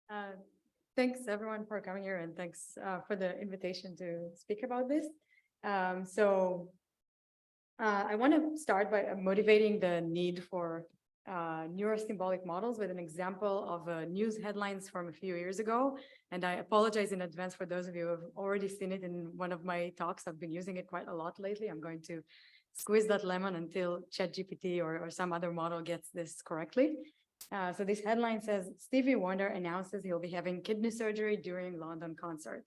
Uh, Thanks everyone for coming here, and thanks for the invitation to speak about this. I want to start by motivating the need for neuro-symbolic models with an example of news headlines from a few years ago. And I apologize in advance for those of you who have already seen it in one of my talks. I've been using it quite a lot lately. I'm going to squeeze that lemon until ChatGPT or some other model gets this correctly. So this headline says, Stevie Wonder announces he'll be having kidney surgery during London concert.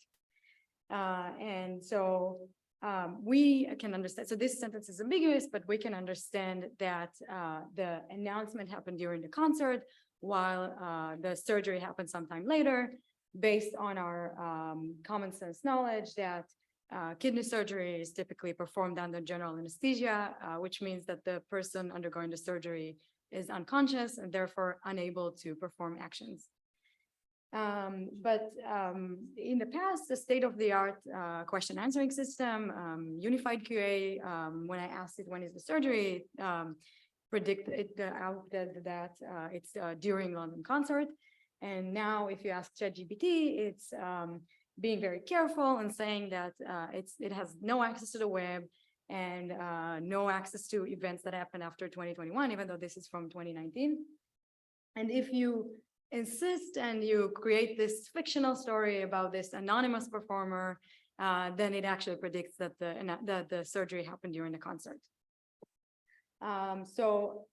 We can understand, so this sentence is ambiguous, but we can understand that the announcement happened during the concert while the surgery happened sometime later, based on our common sense knowledge that kidney surgery is typically performed under general anesthesia, which means that the person undergoing the surgery is unconscious and therefore unable to perform actions. But in the past, the state-of-the-art question answering system, unified QA, when I asked it when is the surgery, predicted that it's during London concert. And now if you ask ChatGPT, it's being very careful and saying that it has no access to the web and no access to events that happened after 2021, even though this is from 2019. And if you insist and you create this fictional story about this anonymous performer, then it actually predicts that the surgery happened during the concert. So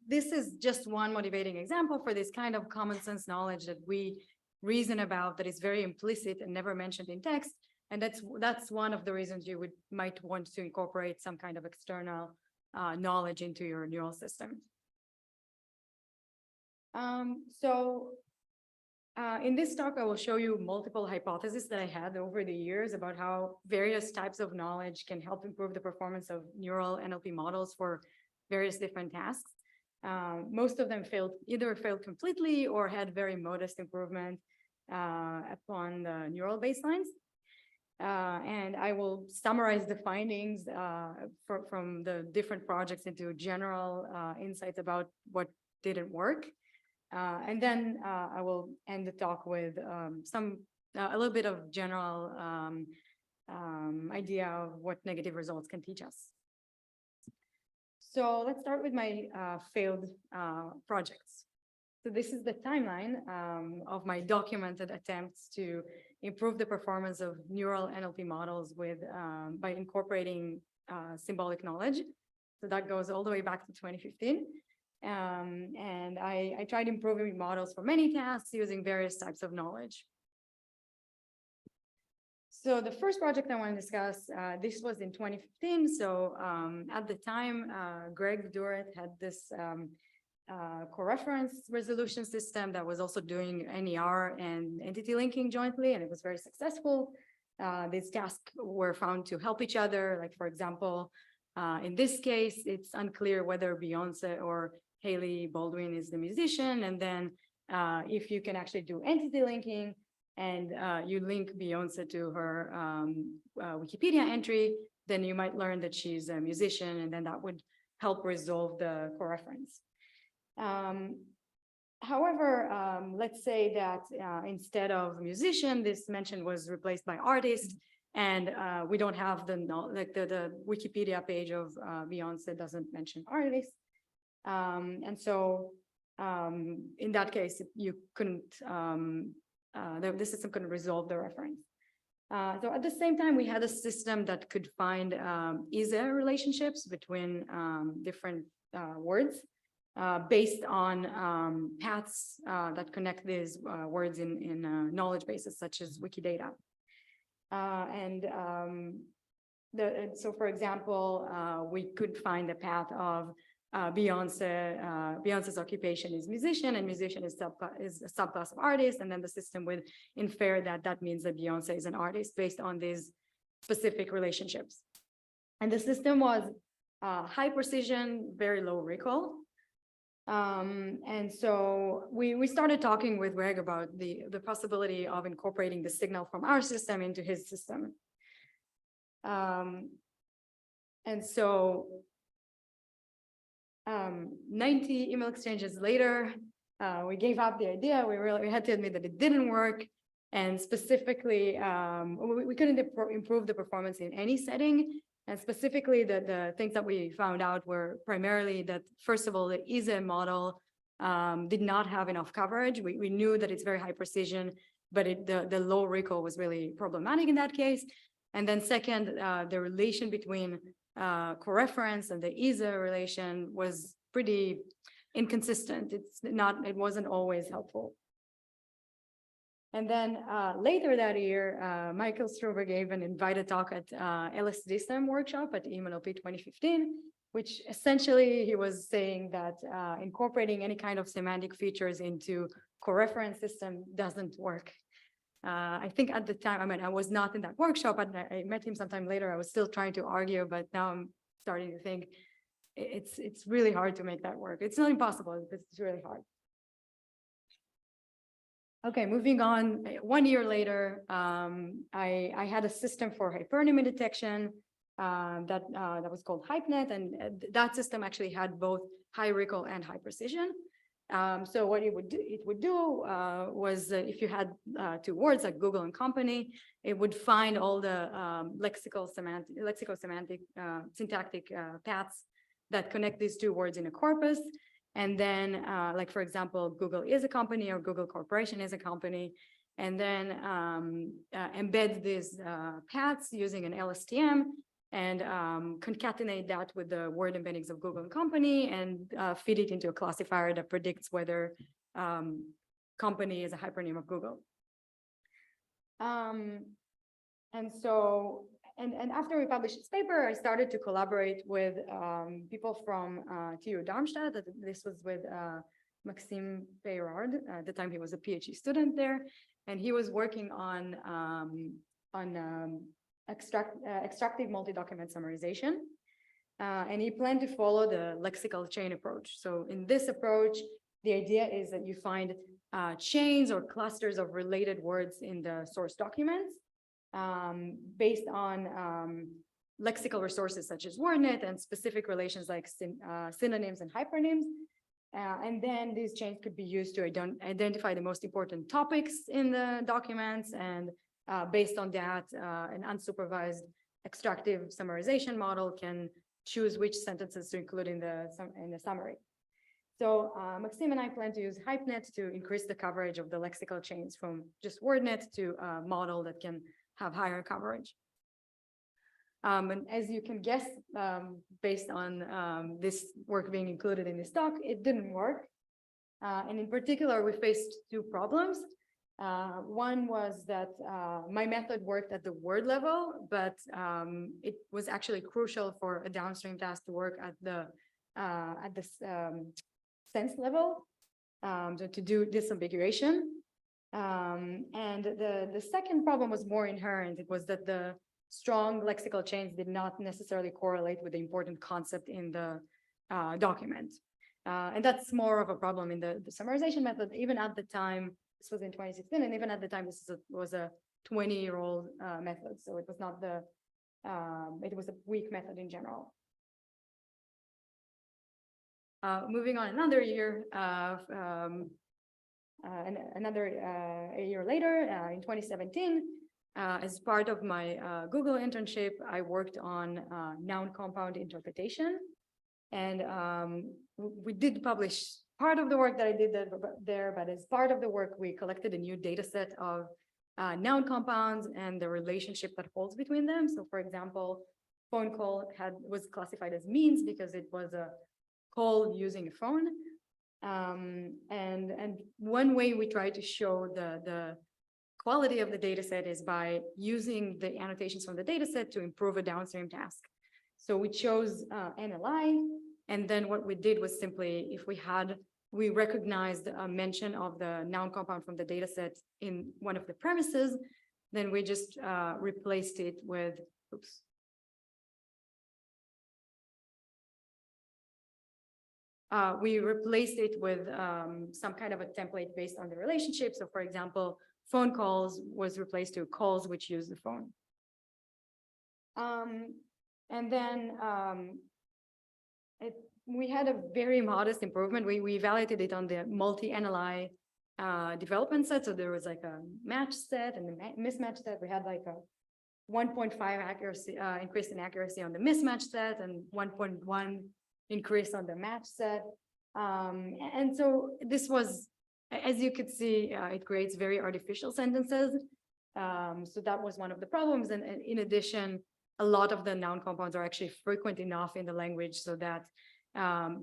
this is just one motivating example for this kind of common sense knowledge that we reason about that is very implicit and never mentioned in text. And that's one of the reasons you might want to incorporate some kind of external knowledge into your neural system. In this talk, I will show you multiple hypotheses that I had over the years about how various types of knowledge can help improve the performance of neural NLP models for various different tasks. Most of them either failed completely or had very modest improvement upon the neural baselines. And I will summarize the findings from the different projects into general insights about what didn't work. And then I will end the talk with a little bit of general idea of what negative results can teach us. So let's start with my failed projects. So this is the timeline of my documented attempts to improve the performance of neural NLP models by incorporating symbolic knowledge. So that goes all the way back to 2015. And I tried improving models for many tasks using various types of knowledge. So the first project I want to discuss, this was in 2015. So at the time, Greg Duret had this Coreference resolution system that was also doing NER and entity linking jointly, and it was very successful. These tasks were found to help each other. Like, for example, in this case, it's unclear whether Beyonce or Hailey Baldwin is the musician. And then if you can actually do entity linking and you link Beyonce to her Wikipedia entry, then you might learn that she's a musician, and then that would help resolve the coreference. However, let's say that instead of musician, this mention was replaced by artist, and we don't have the Wikipedia page of Beyonce doesn't mention artist. And so in that case, you couldn't, the system couldn't resolve the reference. So at the same time, we had a system that could find easy relationships between different words based on paths that connect these words in knowledge bases such as Wikidata. So for example, we could find a path of Beyonce's occupation is musician, and musician is a subclass of artist, and then the system would infer that that means that Beyonce is an artist based on these specific relationships. And the system was high precision, very low recall. And so we started talking with Greg about the possibility of incorporating the signal from our system into his system. And so 90 email exchanges later, we gave up the idea. We had to admit that it didn't work. And specifically, we couldn't improve the performance in any setting. And specifically, the things that we found out were primarily that, first of all, the EACL model did not have enough coverage. We knew that it's very high precision, but the low recall was really problematic in that case. And then second, the relation between Coreference and the EACL relation was pretty inconsistent. It wasn't always helpful. And then later that year, Michael Struber gave an invited talk at LSD STEM workshop at EMNLP 2015, which essentially he was saying that incorporating any kind of semantic features into Coreference system doesn't work. I think at the time, I mean, I was not in that workshop, but I met him sometime later. I was still trying to argue, but now I'm starting to think it's really hard to make that work. It's not impossible, but it's really hard. Okay, moving on. 1 year later, I had a system for hypernymy detection that was called HypeNet, and that system actually had both high recall and high precision. So what it would do was if you had two words like Google and company, it would find all the lexical semantic syntactic paths that connect these two words in a corpus. And then, like, for example, Google is a company or Google Corporation is a company, and then embed these paths using an LSTM and concatenate that with the word embeddings of Google and company and feed it into a classifier that predicts whether company is a hypernym of Google. And so, and after we published this paper, I started to collaborate with people from TU Darmstadt. This was with Maxime Peyrard. At the time, he was a PhD student there, and he was working on extractive multi-document summarization. And he planned to follow the lexical chain approach. So in this approach, the idea is that you find chains or clusters of related words in the source documents based on lexical resources such as WordNet and specific relations like synonyms and hypernyms. And then these chains could be used to identify the most important topics in the documents, and based on that, an unsupervised extractive summarization model can choose which sentences to include in the summary. So Maxime and I plan to use HypeNet to increase the coverage of the lexical chains from just WordNet to a model that can have higher coverage. And as you can guess, based on this work being included in this talk, it didn't work. And in particular, we faced two problems. One was that my method worked at the word level, but it was actually crucial for a downstream task to work at the sense level, to do disambiguation. And the second problem was more inherent. It was that the strong lexical chains did not necessarily correlate with the important concept in the document. And that's more of a problem in the summarization method. Even at the time, this was in 2016, and even at the time, this was a 20-year-old method. So it was not it was a weak method in general. Moving on another year, a year later, in 2017, as part of my Google internship, I worked on noun compound interpretation. And we did publish part of the work that I did there, but as part of the work, we collected a new data set of noun compounds and the relationship that holds between them. So for example, phone call was classified as means because it was a call using a phone. And one way we try to show the quality of the data set is by using the annotations from the data set to improve a downstream task. So we chose NLI, and then what we did was simply, if we recognized a mention of the noun compound from the data set in one of the premises, then we just replaced it with, oops. We replaced it with some kind of a template based on the relationship. So for example, phone calls was replaced to calls which use the phone. And then we had a very modest improvement. We evaluated it on the multi-NLI development set. So there was like a match set and a mismatch set. We had like a 1.5 accuracy increase in accuracy on the mismatch set and 1.1 increase on the match set. And so this was, as you could see, it creates very artificial sentences. So that was one of the problems. And in addition, a lot of the noun compounds are actually frequent enough in the language so that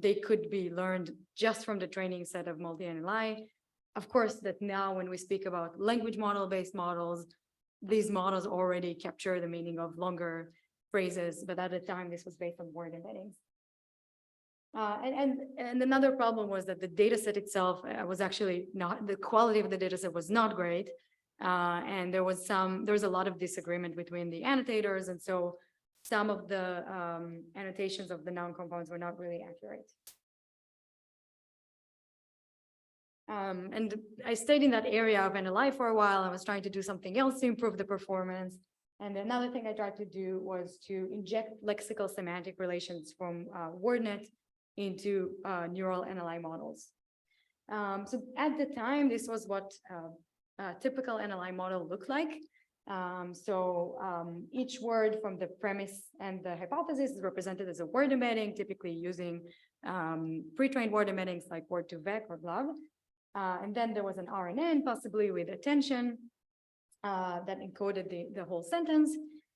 they could be learned just from the training set of multi-NLI. Of course, that now when we speak about language model-based models, these models already capture the meaning of longer phrases, but at the time this was based on word embeddings. And another problem was that the data set itself was actually not, the quality of the data set was not great. And there was a lot of disagreement between the annotators. And so some of the annotations of the noun compounds were not really accurate. And I stayed in that area of NLI for a while. I was trying to do something else to improve the performance. And another thing I tried to do was to inject lexical semantic relations from WordNet into neural NLI models. So at the time, this was what a typical NLI model looked like. Each word from the premise and the hypothesis is represented as a word embedding, typically using pre-trained word embeddings like word2vec or GLOV. And then there was an RNN, possibly with attention, that encoded the whole sentence.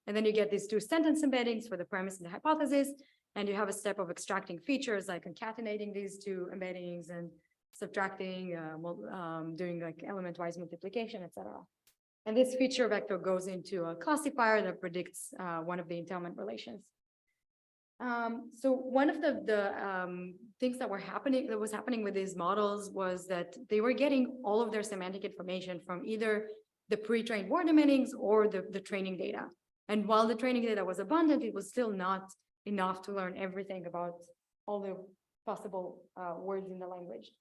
And then you get these two sentence embeddings for the premise and the hypothesis. And you have a step of extracting features like concatenating these two embeddings and subtracting, doing like element-wise multiplication, etc. And this feature vector goes into a classifier that predicts one of the entailment relations. So one of the things that was happening with these models was that they were getting all of their semantic information from either the pre-trained word embeddings or the training data. And while the training data was abundant, it was still not enough to learn everything about all the possible words in the language.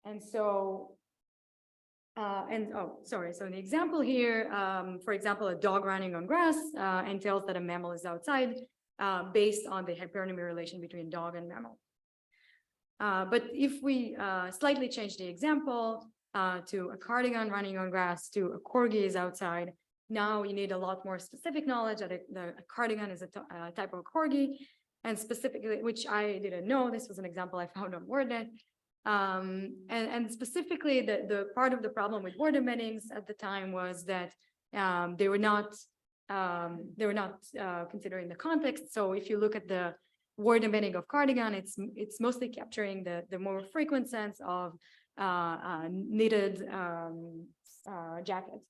And so, so in the example here, for example, a dog running on grass entails that a mammal is outside based on the hyperonymy relation between dog and mammal. But if we slightly change the example to a cardigan running on grass to a corgi is outside, now you need a lot more specific knowledge that the cardigan is a type of corgi, and specifically, which I didn't know, this was an example I found on WordNet. And specifically, the part of the problem with word embeddings at the time was that they were not considering the context. So if you look at the word embedding of cardigan, it's mostly capturing the more frequent sense of knitted jacket.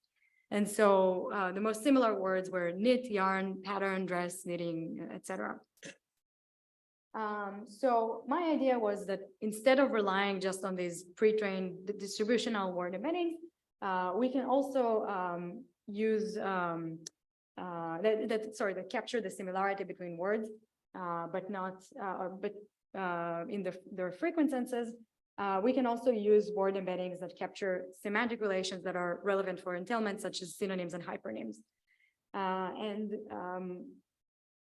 And so the most similar words were knit, yarn, pattern, dress, knitting, etc. So my idea was that instead of relying just on these pre-trained distributional word embeddings, we can also use that capture the similarity between words, but not in their frequent senses. We can also use word embeddings that capture semantic relations that are relevant for entailment, such as synonyms and hypernyms.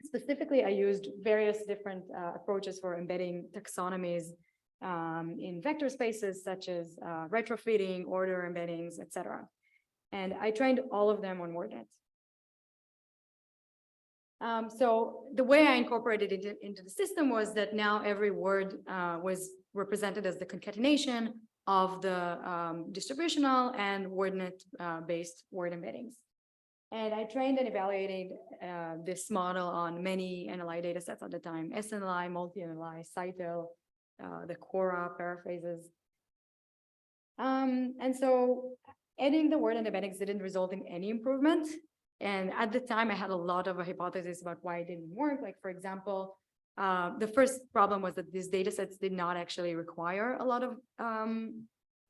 Specifically, I used various different approaches for embedding taxonomies in vector spaces, such as retrofitting, order embeddings, etc. And I trained all of them on WordNet. So the way I incorporated it into the system was that now every word was represented as the concatenation of the distributional and WordNet-based word embeddings. And I trained and evaluated this model on many NLI data sets at the time: SNLI, multi-NLI, CITEL, the Quora paraphrases. And so adding the word and embeddings didn't result in any improvement. And at the time, I had a lot of hypotheses about why it didn't work. Like, for example, the first problem was that these data sets did not actually require a lot of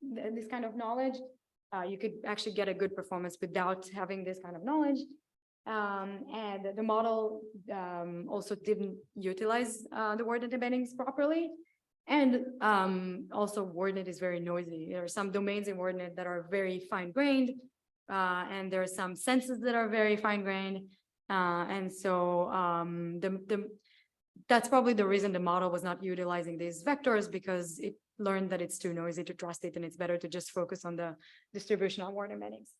this kind of knowledge. You could actually get a good performance without having this kind of knowledge. And the model also didn't utilize the WordNet embeddings properly. And also WordNet is very noisy. There are some domains in WordNet that are very fine-grained, and there are some senses that are very fine-grained. And so that's probably the reason the model was not utilizing these vectors, because it learned that it's too noisy to trust it, and it's better to just focus on the distributional word embeddings.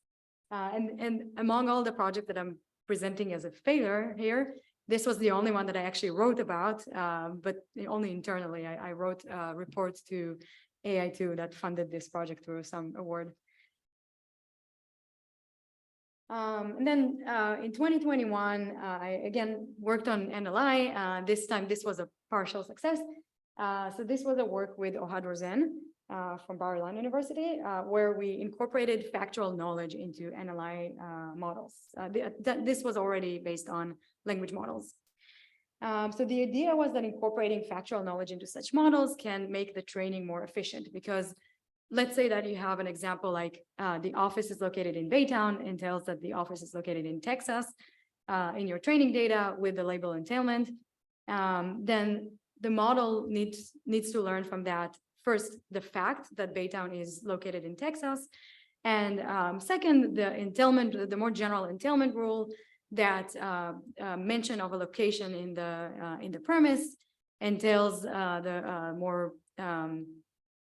And among all the projects that I'm presenting as a failure here, this was the only one that I actually wrote about, but only internally. I wrote reports to AI2 that funded this project through some award. And then in 2021, I again worked on NLI. This time, this was a partial success. So this was a work with Ohad Rosen from Bar-Ilan University, where we incorporated factual knowledge into NLI models. This was already based on language models. So the idea was that incorporating factual knowledge into such models can make the training more efficient, because let's say that you have an example like the office is located in Baytown, entails that the office is located in Texas in your training data with the label entailment. Then the model needs to learn from that, first, the fact that Baytown is located in Texas, and second, the entailment, the more general entailment rule that mention of a location in the premise entails the more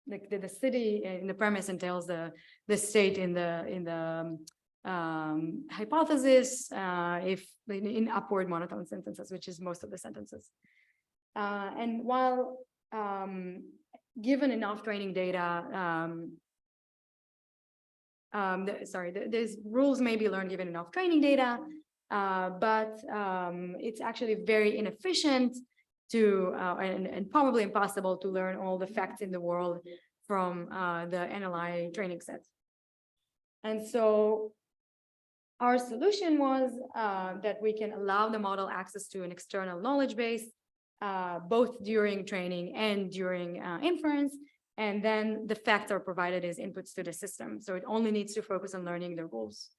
like the city in the premise entails the state in the hypothesis, if in upward monotone sentences, which is most of the sentences. And while given enough training data, these rules may be learned given enough training data, but it's actually very inefficient to and probably impossible to learn all the facts in the world from the NLI training set. And so our solution was that we can allow the model access to an external knowledge base, both during training and during inference, and then the facts are provided as inputs to the system. So it only needs to focus on learning the rules.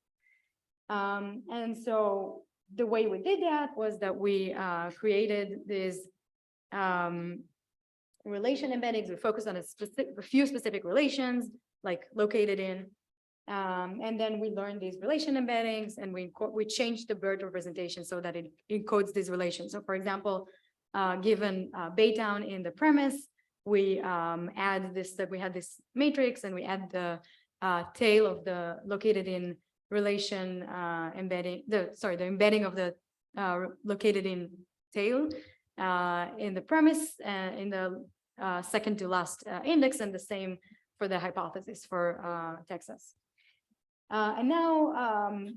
And so the way we did that was that we created these relation embeddings. We focused on a few specific relations, like located in, and then we learned these relation embeddings, and we changed the BERT representation so that it encodes these relations. So for example, given Baytown in the premise, we add this, that we had this matrix, and we add the tail of the located in relation embedding, the embedding of the located in tail in the premise in the second to last index, and the same for the hypothesis for Texas. And now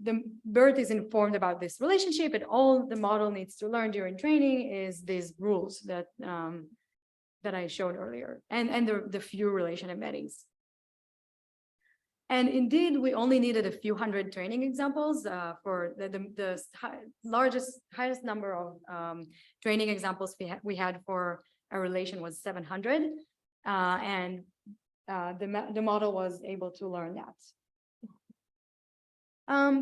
the BERT is informed about this relationship, and all the model needs to learn during training is these rules that that I showed earlier, and the few relation embeddings. And indeed, we only needed a few hundred training examples for the highest number of training examples we had for a relation was 700, and the model was able to learn that.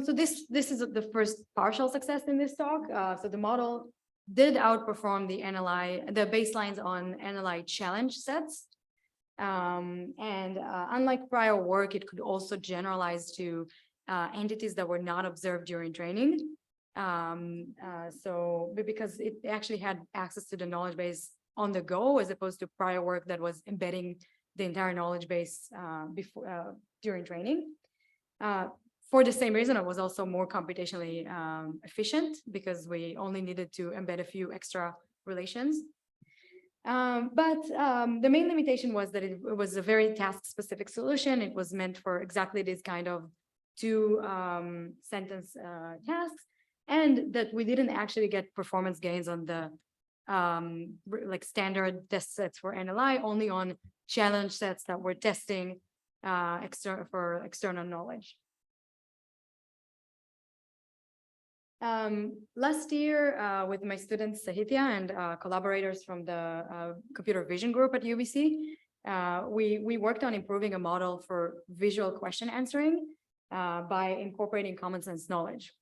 So this is the first partial success in this talk. So the model did outperform the NLI, the baselines on NLI challenge sets. And unlike prior work, it could also generalize to entities that were not observed during training. So because it actually had access to the knowledge base on the go, as opposed to prior work that was embedding the entire knowledge base before during training. For the same reason, it was also more computationally efficient, because we only needed to embed a few extra relations. But the main limitation was that it was a very task-specific solution. It was meant for exactly this kind of two sentence tasks, and that we didn't actually get performance gains on the like standard test sets for NLI, only on challenge sets that were testing for external knowledge. Last year, with my students Sahithya and collaborators from the computer vision group at UBC, we worked on improving a model for visual question answering by incorporating common sense knowledge.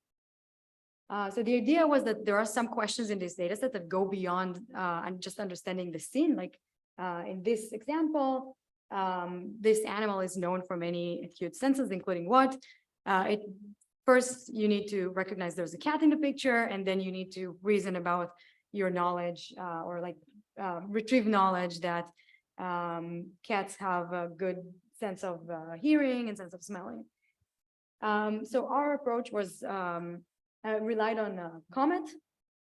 So the idea was that there are some questions in this data set that go beyond just understanding the scene. Like in this example, this animal is known for many acute senses, including what? First, you need to recognize there's a cat in the picture, and then you need to reason about your knowledge or like retrieve knowledge that cats have a good sense of hearing and sense of smelling. So our approach was relied on Comet,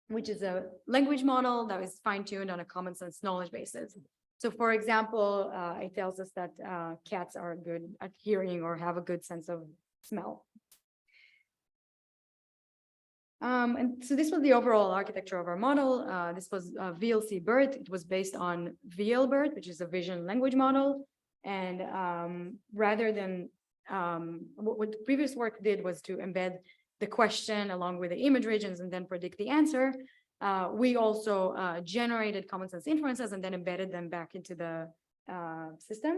which is a language model that is fine-tuned on a common sense knowledge basis. So for example, it tells us that cats are good at hearing or have a good sense of smell. And so this was the overall architecture of our model. This was VLC BERT. It was based on VL-BERT, which is a vision language model. And rather than what the previous work did was to embed the question along with the image regions and then predict the answer. We also generated common sense inferences and then embedded them back into the system.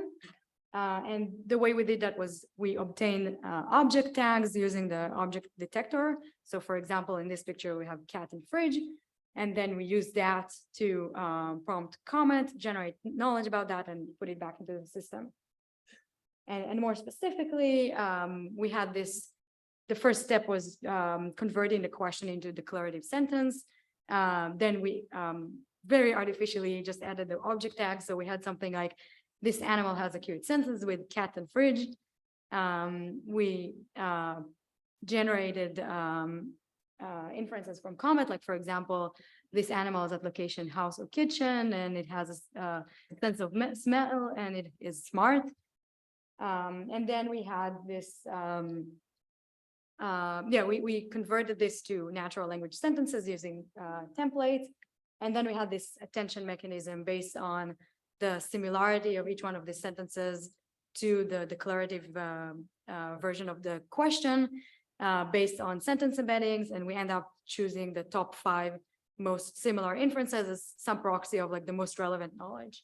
And the way we did that was we obtained object tags using the object detector. So for example, in this picture, we have cat and fridge. And then we use that to prompt Comet, generate knowledge about that, and put it back into the system. And more specifically, we had this, the first step was converting the question into a declarative sentence. Then we very artificially just added the object tag. So we had something like, this animal has a cute sentence with cat and fridge. We generated inferences from Comet, like for example, this animal is at location, house or kitchen, and it has a sense of smell and it is smart. And then we had this, we converted this to natural language sentences using templates. And then we had this attention mechanism based on the similarity of each one of these sentences to the declarative version of the question based on sentence embeddings. And we end up choosing the top 5 most similar inferences as some proxy of like the most relevant knowledge.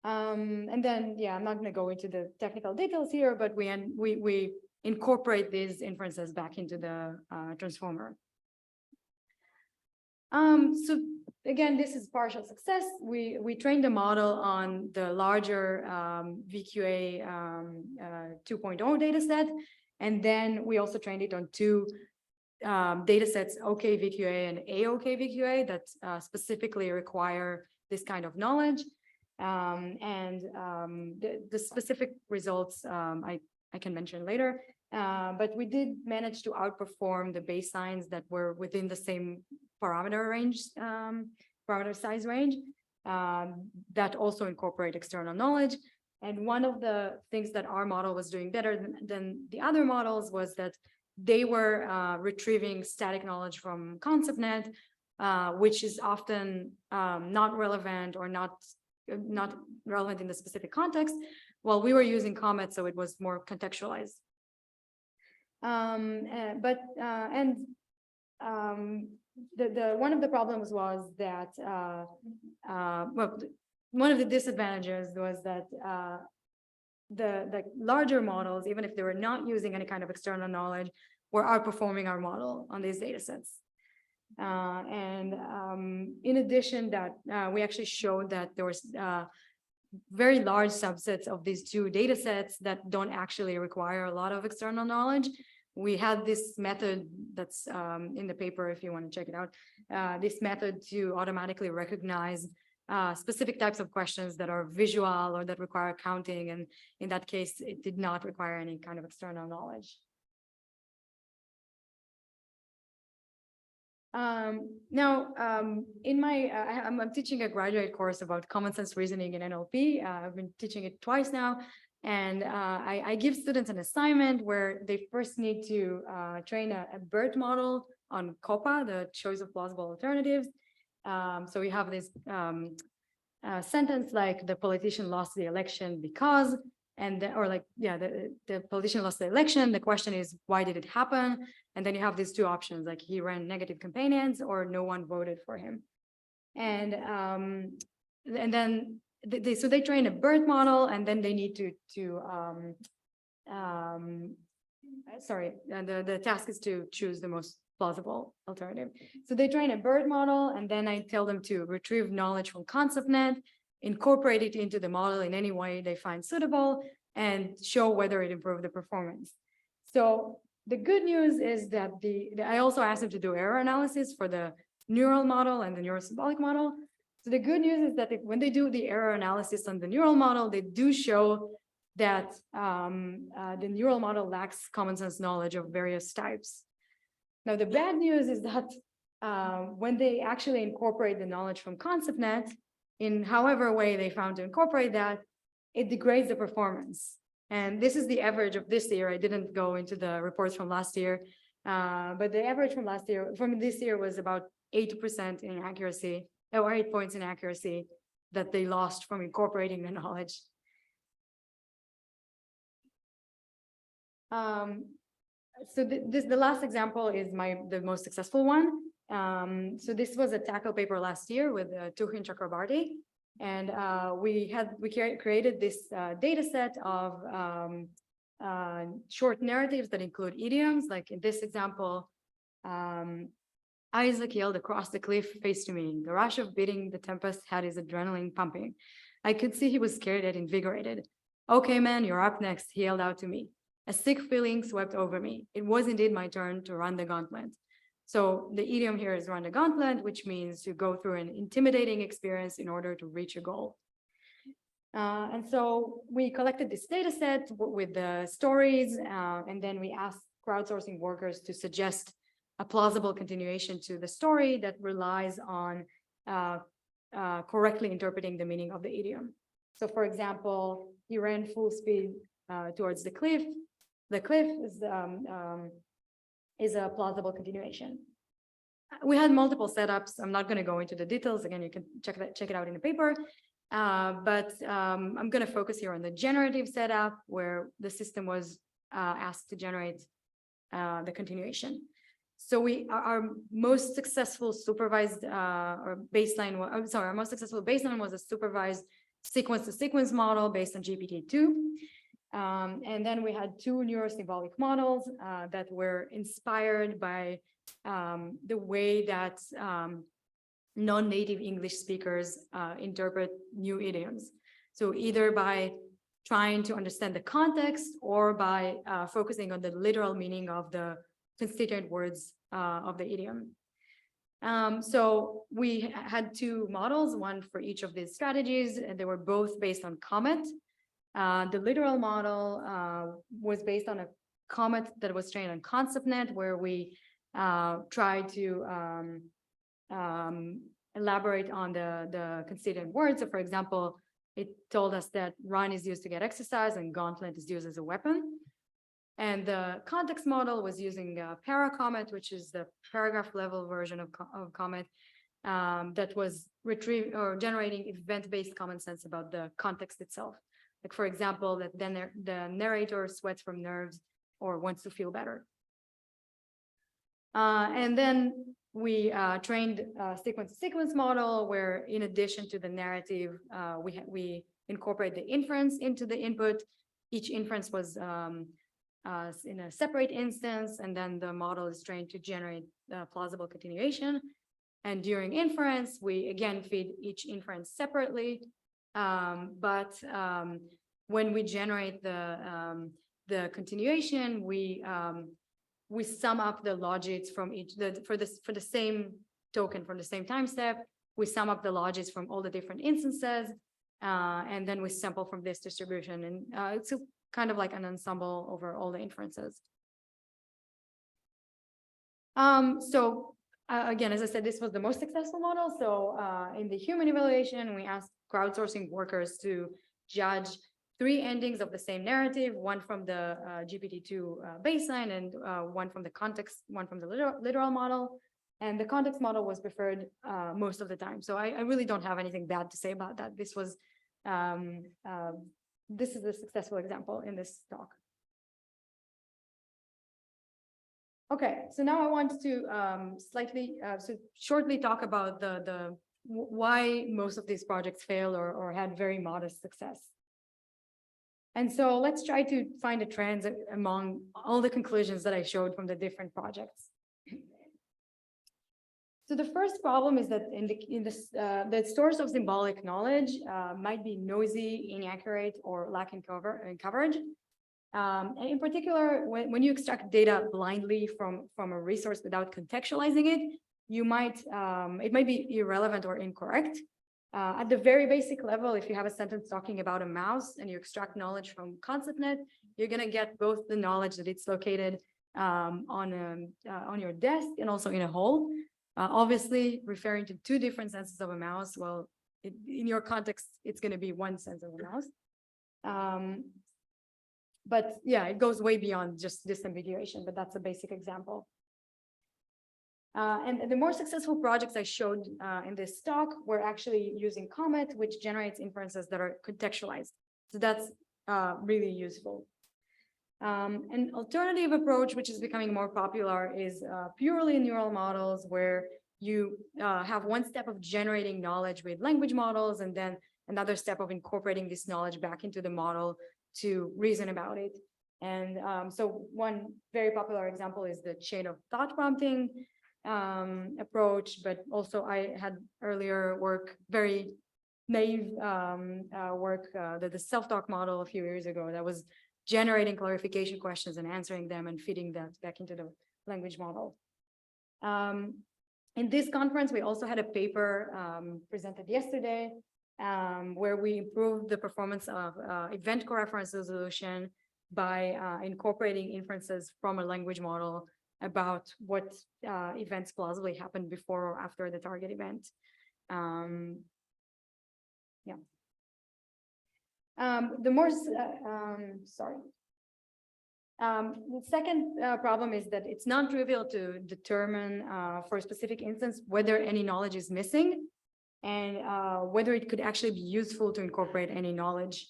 And then, I'm not going to go into the technical details here, but we incorporate these inferences back into the transformer. So again, this is partial success. We trained the model on the larger VQA 2.0 data set, and then we also trained it on 2 data sets, OK-VQA and AOK-VQA, that specifically require this kind of knowledge. The specific results I can mention later, but we did manage to outperform the baselines that were within the same parameter range, parameter size range, that also incorporate external knowledge. And one of the things that our model was doing better than the other models was that they were retrieving static knowledge from ConceptNet, which is often not relevant or not relevant in the specific context, while we were using Comet, so it was more contextualized. One of the problems was that one of the disadvantages was that the larger models, even if they were not using any kind of external knowledge, were outperforming our model on these data sets. In addition, that we actually showed that there was very large subsets of these 2 data sets that don't actually require a lot of external knowledge. We had this method that's in the paper if you want to check it out, this method to automatically recognize specific types of questions that are visual or that require counting. And in that case, it did not require any kind of external knowledge. I'm teaching a graduate course about common sense reasoning in NLP. I've been teaching it twice now. And I give students an assignment where they first need to train a BERT model on COPA, the choice of plausible alternatives. So we have this sentence like the politician lost the election because, the politician lost the election. The question is, why did it happen? And then you have these 2 options, like he ran negative campaigns or no one voted for him. And then so they train a BERT model, and then they need the task is to choose the most plausible alternative. So they train a BERT model, and then I tell them to retrieve knowledge from ConceptNet, incorporate it into the model in any way they find suitable, and show whether it improved the performance. So the good news is that I also asked them to do error analysis for the neural model and the neuro-symbolic model. So the good news is that when they do the error analysis on the neural model, they do show that the neural model lacks common sense knowledge of various types. Now, the bad news is that when they actually incorporate the knowledge from ConceptNet, in however way they found to incorporate that, it degrades the performance. And this is the average of this year. I didn't go into the reports from last year, but the average from this year was about 8% in accuracy, or 8 points in accuracy that they lost from incorporating the knowledge. So the last example is the most successful one. So this was a tackle paper last year with Tuhin Chakrabarty, and we created this data set of short narratives that include idioms. Like in this example, Isaac yelled across the cliff, face to me. The rush of beating the tempest had his adrenaline pumping. I could see he was scared and invigorated. Okay, man, you're up next, he yelled out to me. A sick feeling swept over me. It was indeed my turn to run the gauntlet. So the idiom here is run the gauntlet, which means to go through an intimidating experience in order to reach a goal. And so we collected this data set with the stories, and then we asked crowdsourcing workers to suggest a plausible continuation to the story that relies on correctly interpreting the meaning of the idiom. So for example, he ran full speed towards the cliff. The cliff is a plausible continuation. We had multiple setups. I'm not going to go into the details. Again, you can check it out in the paper. But I'm going to focus here on the generative setup, where the system was asked to generate the continuation. So our most successful supervised or baseline, our most successful baseline was a supervised sequence-to-sequence model based on GPT-2. And then we had two neuro-symbolic models that were inspired by the way that non-native English speakers interpret new idioms. So either by trying to understand the context or by focusing on the literal meaning of the constituent words of the idiom. So we had two models, one for each of these strategies, and they were both based on Comet. The literal model was based on a Comet that was trained on ConceptNet, where we tried to elaborate on the constituent words. So for example, it told us that run is used to get exercise and gauntlet is used as a weapon. And the context model was using Paracomet, which is the paragraph level version of Comet that was generating event-based common sense about the context itself. Like, for example, that then the narrator sweats from nerves or wants to feel better. And then we trained a sequence-to-sequence model where, in addition to the narrative, we incorporate the inference into the input. Each inference was in a separate instance, and then the model is trained to generate the plausible continuation. And during inference, we again feed each inference separately. But when we generate the continuation, we sum up the logits from each for the same token from the same time step. We sum up the logits from all the different instances, and then we sample from this distribution. And it's kind of like an ensemble over all the inferences. Again, as I said, this was the most successful model. So in the human evaluation, we asked crowdsourcing workers to judge 3 endings of the same narrative, one from the GPT-2 baseline and one from the context, one from the literal model. And the context model was preferred most of the time. So I really don't have anything bad to say about that. This was this is a successful example in this talk. Okay, so now I want to shortly talk about why most of these projects fail or had very modest success. And so let's try to find a trend among all the conclusions that I showed from the different projects. So the first problem is that the source of symbolic knowledge might be noisy, inaccurate, or lacking coverage. And in particular, when you extract data blindly from a resource without contextualizing it, you might, it might be irrelevant or incorrect. At the very basic level, if you have a sentence talking about a mouse and you extract knowledge from ConceptNet, you're going to get both the knowledge that it's located on your desk and also in a hole. Obviously, referring to two different senses of a mouse, well, in your context, it's going to be one sense of a mouse. But yeah, it goes way beyond just disambiguation, but that's a basic example. And the more successful projects I showed in this talk were actually using Comet, which generates inferences that are contextualized. So that's really useful. An alternative approach, which is becoming more popular, is purely neural models, where you have one step of generating knowledge with language models, and then another step of incorporating this knowledge back into the model to reason about it. And so one very popular example is the chain of thought prompting approach, but also I had earlier work, very naive work, the self-talk model a few years ago that was generating clarification questions and answering them and feeding that back into the language model. In this conference, we also had a paper presented yesterday where we improved the performance of event coreference resolution by incorporating inferences from a language model about what events plausibly happened before or after the target event. The more, the second problem is that it's non-trivial to determine for a specific instance whether any knowledge is missing and whether it could actually be useful to incorporate any knowledge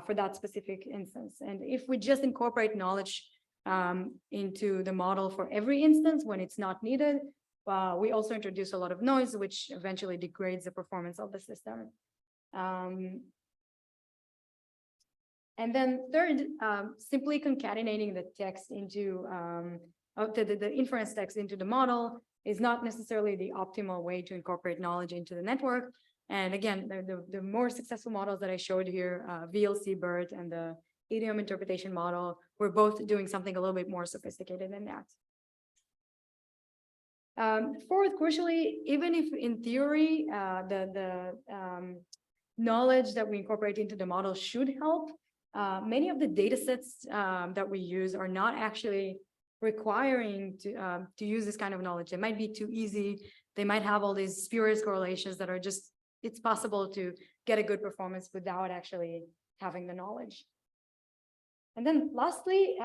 for that specific instance. And if we just incorporate knowledge into the model for every instance when it's not needed, we also introduce a lot of noise, which eventually degrades the performance of the system. And then third, simply concatenating the text into the inference text into the model is not necessarily the optimal way to incorporate knowledge into the network. And again, the more successful models that I showed here, VLC BERT and the idiom interpretation model, we're both doing something a little bit more sophisticated than that. Fourth, crucially, even if in theory, the knowledge that we incorporate into the model should help, many of the data sets that we use are not actually requiring to use this kind of knowledge. They might be too easy. They might have all these spurious correlations that are just, it's possible to get a good performance without actually having the knowledge. And then lastly,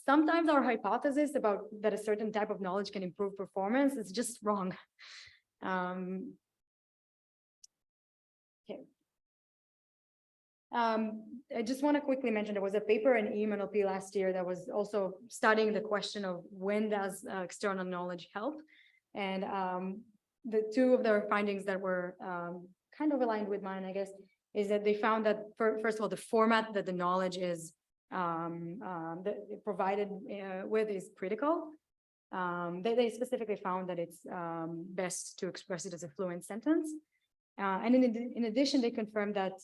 sometimes our hypothesis about that a certain type of knowledge can improve performance is just wrong. Okay. I just want to quickly mention there was a paper in NLP last year that was also studying the question of when does external knowledge help, and the two of their findings that were kind of aligned with mine, I guess, is that they found that first of all, the format that the knowledge is provided with is critical. They specifically found that it's best to express it as a fluent sentence, and in addition, they confirmed that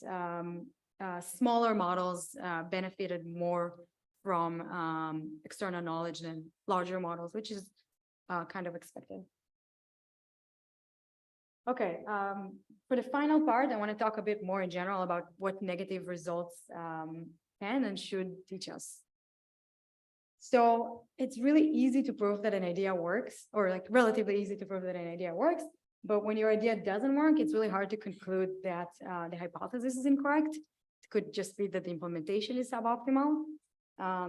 smaller models benefited more from external knowledge than larger models, which is kind of expected. Okay, for the final part, I want to talk a bit more in general about what negative results can and should teach us. So it's really easy to prove that an idea works, or like relatively easy to prove that an idea works. But when your idea doesn't work, it's really hard to conclude that the hypothesis is incorrect. It could just be that the implementation is suboptimal.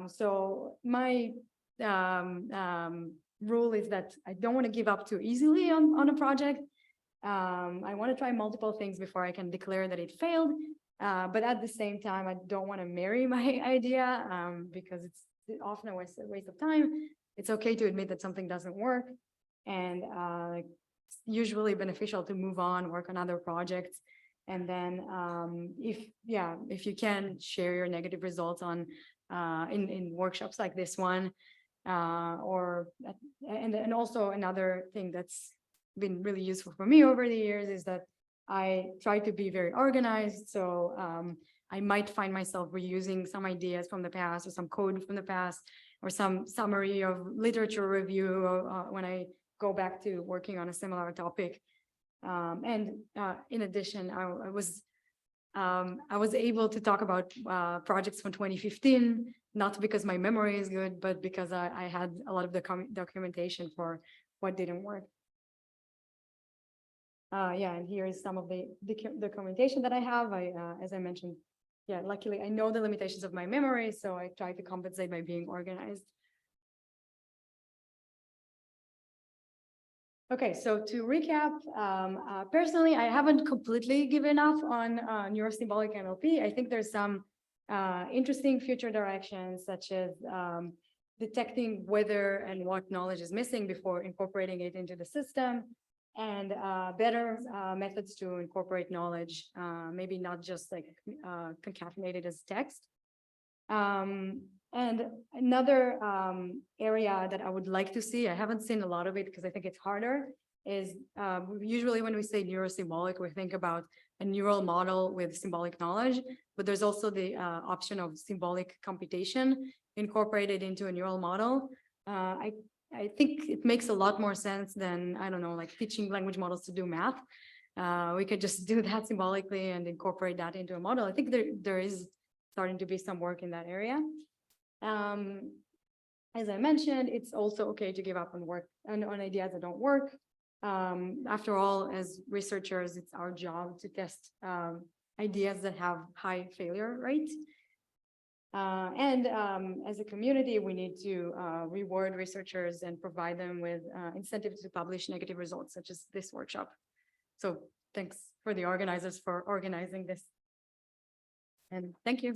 So my rule is that I don't want to give up too easily on a project. I want to try multiple things before I can declare that it failed. But at the same time, I don't want to marry my idea because it's often a waste of time. It's okay to admit that something doesn't work, and it's usually beneficial to move on, work on other projects, and then if you can share your negative results on in workshops like this one, and also another thing that's been really useful for me over the years is that I try to be very organized. So I might find myself reusing some ideas from the past, or some code from the past, or some summary of literature review when I go back to working on a similar topic. In addition, I was able to talk about projects from 2015, not because my memory is good, but because I had a lot of the documentation for what didn't work. Yeah, and here is some of the documentation that I have. As I mentioned, yeah, luckily I know the limitations of my memory, so I try to compensate by being organized. Okay, so to recap, personally, I haven't completely given up on Neuro-Symbolic NLP. I think there's some interesting future directions, such as detecting whether and what knowledge is missing before incorporating it into the system, and better methods to incorporate knowledge, maybe not just like concatenated as text. And another area that I would like to see, I haven't seen a lot of it because I think it's harder, is usually when we say neuro-symbolic, we think about a neural model with symbolic knowledge, but there's also the option of symbolic computation incorporated into a neural model. I think it makes a lot more sense than, I don't know, like teaching language models to do math. We could just do that symbolically and incorporate that into a model. I think there is starting to be some work in that area. As I mentioned, it's also okay to give up on work on ideas that don't work. After all, as researchers, it's our job to test ideas that have high failure rate. As a community, we need to reward researchers and provide them with incentives to publish negative results, such as this workshop. So thanks for the organizers for organizing this. And thank you.